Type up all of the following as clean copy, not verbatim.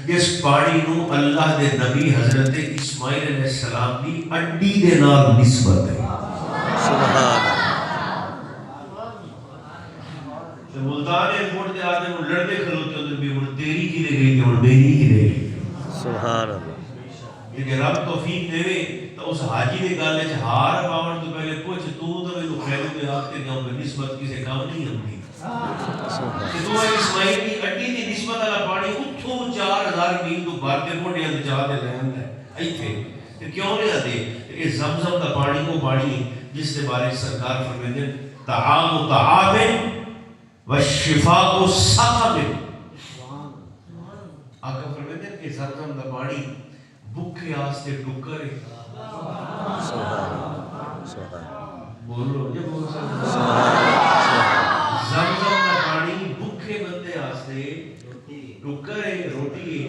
جس پانی نو اللہ دے نبی حضرت اسماعیل علیہ السلام دی اڈی دے نال نسبت ہے. سبحان تے ملتان ایئرپورٹ تے آتے ہیں لڑتے کھلوتے ہوتے بھی ہن تیری کی دے گئی تے ہن میری کی دے گئی. سبحان اللہ. کہ رب توفیق دے تو اس حاجی دے گل وچ ہار پاون تو پہلے پوچھ تو مینوں خیر دے آکھتے جاؤ کہ نسبت کسے کام نہیں ہوندی. کہ تو اسماعیل دی اڈی دی نسبت والا پانی اتھوں 4000 میل تو بھر کے موڈیاں تے جا کے لیندا ہے ایتھے. تے کیوں نہیں آندے؟ یہ زمزم دا پانی وہ پانی جس کے بارے سرکار فرماتے ہیں طعام طعام والشفاء سقم. آقا فرماتے ہیں کہ زمزم دا پانی بھوکے واسطے ٹکر ہے. بولو جی بول سکتے. زمزم دا پانی بھوکے بندے واسطے ٹکر ہے روٹی ہے.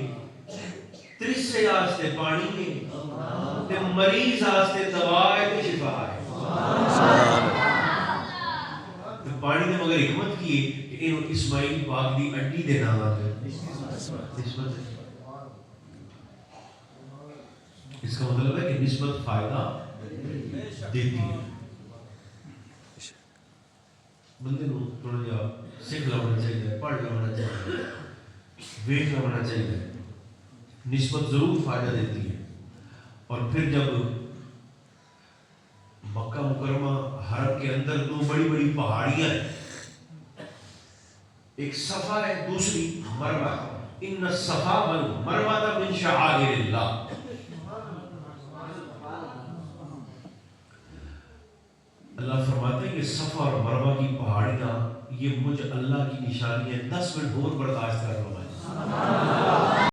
ترسے واسطے پانی ہے تے مریض واسطے دوا ہے تے شفا ہے. پانی نے مگر حکمت کی کہ انہوں اسماعیل پاک دی اڈی دے نال نسبت. اس کا مطلب ہے کہ نسبت فائدہ دیتی ہے. بندے کو تھوڑا جا سیکھ لینا چاہیے, پڑھ لینا چاہیے, ویکھ لینا چاہیے. نسبت ضرور فائدہ دیتی ہے. اور پھر جب مکہ مکرمہ حرم کے اندر دو بڑی بڑی پہاڑیاں ہیں, ایک صفا ہے دوسری مروہ. ان الصفا والمروہ من شعائر اللہ. اللہ فرماتے ہیں کہ صفا اور مروہ کی پہاڑیاں یہ مجھ اللہ کی نشانی ہے. 10 منٹ اور برداشت کر لو.